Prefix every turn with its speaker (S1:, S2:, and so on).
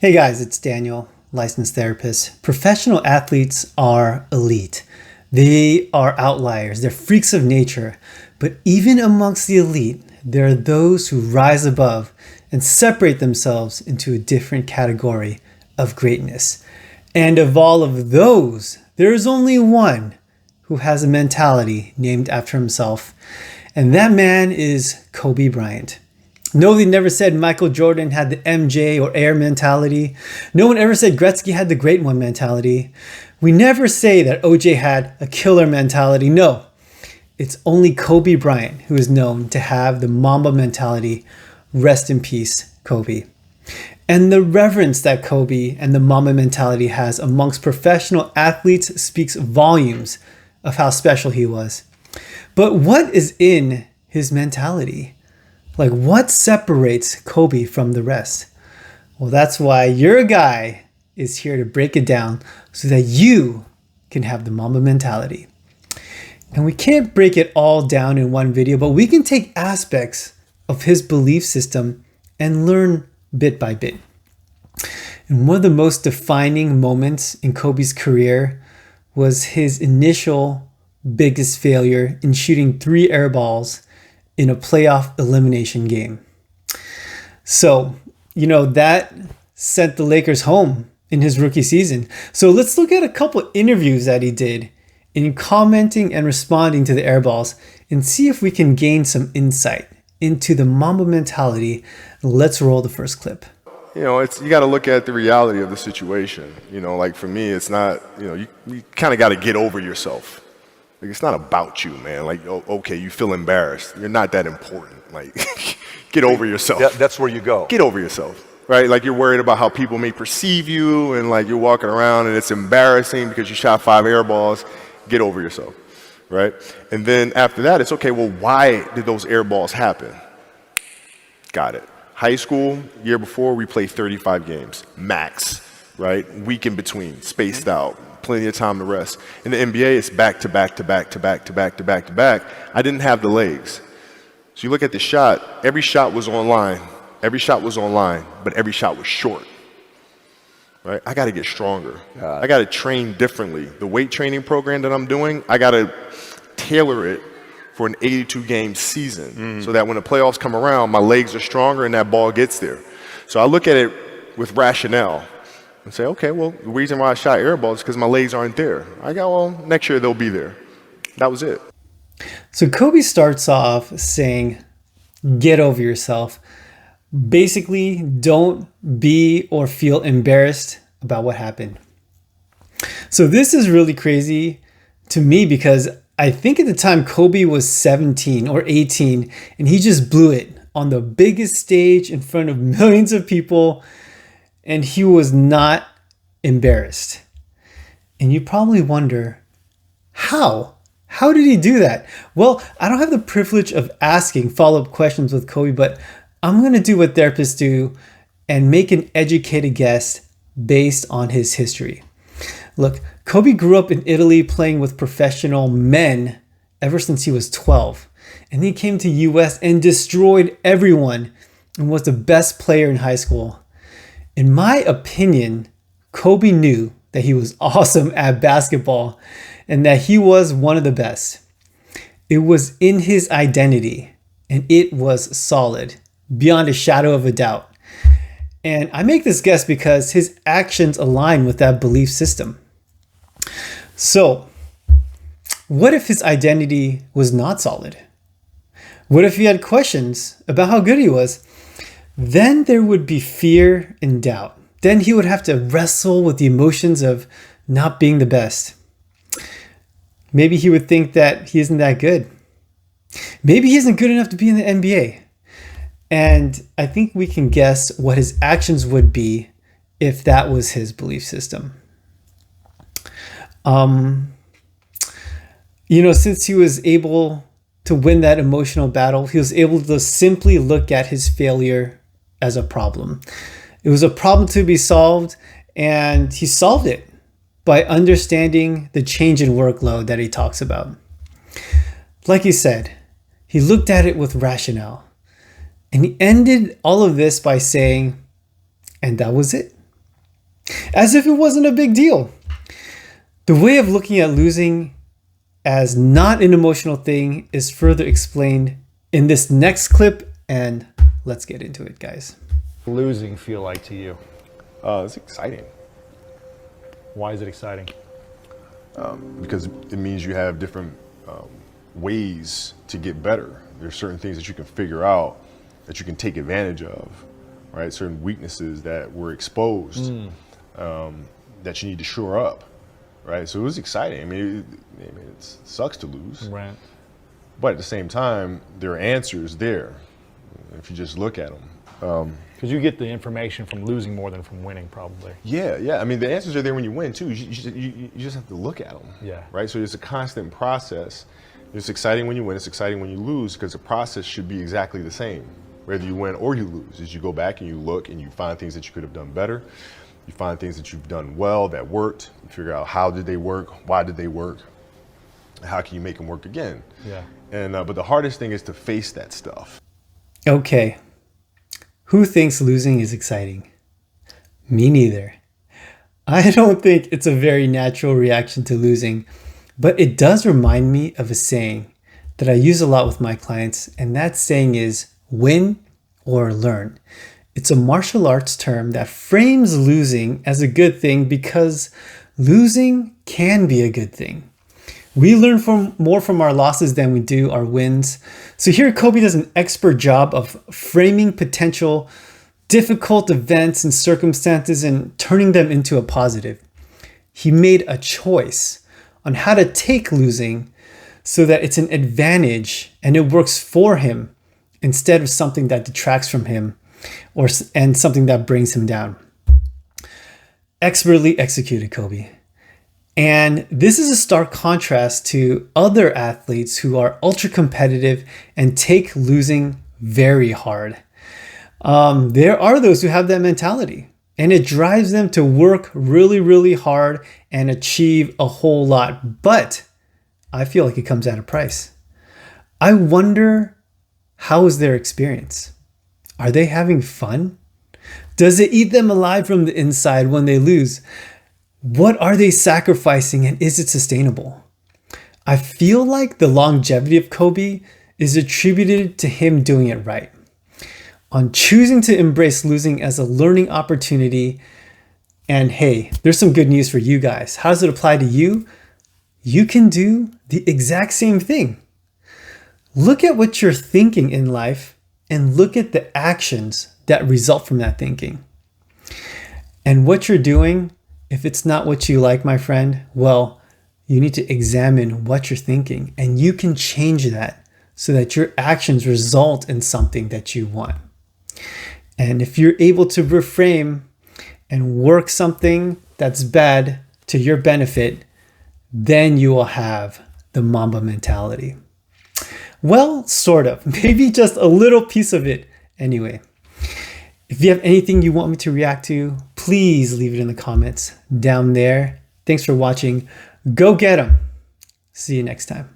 S1: Hey guys, it's Daniel, licensed therapist. Professional athletes are elite. They are outliers. They're freaks of nature. But even amongst the elite, there are those who rise above and separate themselves into a different category of greatness. And of all of those, there is only one who has a mentality named after himself. And that man is Kobe Bryant. No, they never said Michael Jordan had the MJ or Air mentality. No one ever said Gretzky had the Great One mentality. We never say that OJ had a killer mentality. No, it's only Kobe Bryant who is known to have the Mamba mentality. Rest in peace, Kobe. And the reverence that Kobe and the Mamba mentality has amongst professional athletes speaks volumes of how special he was. But what is in his mentality? Like, what separates Kobe from the rest? Well, that's why your guy is here to break it down so that you can have the Mamba mentality. And we can't break it all down in one video, but we can take aspects of his belief system and learn bit by bit. And one of the most defining moments in Kobe's career was his initial biggest failure in shooting 3 air balls in a playoff elimination game. So, that sent the Lakers home in his rookie season. So let's look at a couple interviews that he did in commenting and responding to the air balls and see if we can gain some insight into the Mamba mentality. Let's roll the first clip.
S2: You got to look at the reality of the situation. Like for me, it's not, you kind of got to get over yourself. Like, it's not about you, man. Like, okay, you feel embarrassed. You're not that important. Like, get over yourself.
S3: That's where you go.
S2: Get over yourself, right? Like, you're worried about how people may perceive you, and like you're walking around and it's embarrassing because you shot 5 air balls. Get over yourself, right? And then after that, it's okay, well, why did those air balls happen? Got it. High school, year before, we played 35 games, max, right? Week in between, spaced out. Plenty of time to rest. In the NBA, it's back to back to back to back to back to back to back. I didn't have the legs. So you look at the shot, every shot was online. Every shot was online, but every shot was short. Right? I got to get stronger. I got to train differently. The weight training program that I'm doing, I got to tailor it for an 82-game season so that when the playoffs come around, my legs are stronger and that ball gets there. So I look at it with rationale. And say, okay, well, the reason why I shot air balls is because my legs aren't there. I go, well, next year they'll be there. That was it.
S1: So Kobe starts off saying, get over yourself. Basically, don't be or feel embarrassed about what happened. So this is really crazy to me because I think at the time Kobe was 17 or 18 and he just blew it on the biggest stage in front of millions of people. And he was not embarrassed. And you probably wonder, how? How did he do that? Well, I don't have the privilege of asking follow-up questions with Kobe, but I'm going to do what therapists do and make an educated guess based on his history. Look, Kobe grew up in Italy playing with professional men ever since he was 12. And he came to US and destroyed everyone and was the best player in high school. In my opinion, Kobe knew that he was awesome at basketball and that he was one of the best. It was in his identity and it was solid, beyond a shadow of a doubt. And I make this guess because his actions align with that belief system. So, what if his identity was not solid? What if he had questions about how good he was? Then there would be fear and doubt. Then he would have to wrestle with the emotions of not being the best. Maybe he would think that he isn't that good. Maybe he isn't good enough to be in the NBA. And I think we can guess what his actions would be if that was his belief system. Since he was able to win that emotional battle, he was able to simply look at his failure as a problem. It was a problem to be solved, and he solved it by understanding the change in workload that he talks about. Like he said, he looked at it with rationale. And he ended all of this by saying, and that was it. as if it wasn't a big deal. The way of looking at losing as not an emotional thing is further explained in this next clip, and let's get into it, guys.
S3: Losing feel like to you?
S2: It's exciting.
S3: Why is it exciting?
S2: Because it means you have different ways to get better. There's certain things that you can figure out that you can take advantage of, right? Certain weaknesses that were exposed that you need to shore up, right? So it was exciting. I mean, it sucks to lose,
S3: Right.
S2: but at the same time, there are answers there if you just look at them.
S3: Because you get the information from losing more than from winning, probably.
S2: Yeah. I mean, the answers are there when you win too. You just have to look at them.
S3: Yeah.
S2: Right. So it's a constant process. It's exciting when you win. It's exciting when you lose, because the process should be exactly the same, whether you win or you lose. As you go back and you look and you find things that you could have done better. You find things that you've done well that worked. You figure out how did they work, why did they work, how can you make them work again.
S3: Yeah.
S2: And but the hardest thing is to face that stuff.
S1: Okay. Who thinks losing is exciting? Me neither. I don't think it's a very natural reaction to losing, but it does remind me of a saying that I use a lot with my clients, and that saying is win or learn. It's a martial arts term that frames losing as a good thing because losing can be a good thing. We learn more from our losses than we do our wins. So here Kobe does an expert job of framing potential difficult events and circumstances and turning them into a positive. He made a choice on how to take losing so that it's an advantage and it works for him instead of something that detracts from him and something that brings him down. Expertly executed, Kobe. And this is a stark contrast to other athletes who are ultra competitive and take losing very hard. There are those who have that mentality, and it drives them to work really, really hard and achieve a whole lot. But I feel like it comes at a price. I wonder, how is their experience? Are they having fun? Does it eat them alive from the inside when they lose? What are they sacrificing, and is it sustainable? I feel like the longevity of Kobe is attributed to him doing it right. On choosing to embrace losing as a learning opportunity. And hey, there's some good news for you guys. How does it apply to you? You can do the exact same thing. Look at what you're thinking in life and look at the actions that result from that thinking. And what you're doing, if it's not what you like, my friend, well, you need to examine what you're thinking, and you can change that so that your actions result in something that you want. And if you're able to reframe and work something that's bad to your benefit, then you will have the Mamba mentality. Well, sort of, maybe just a little piece of it anyway. If you have anything you want me to react to, please leave it in the comments down there. Thanks for watching. Go get 'em. See you next time.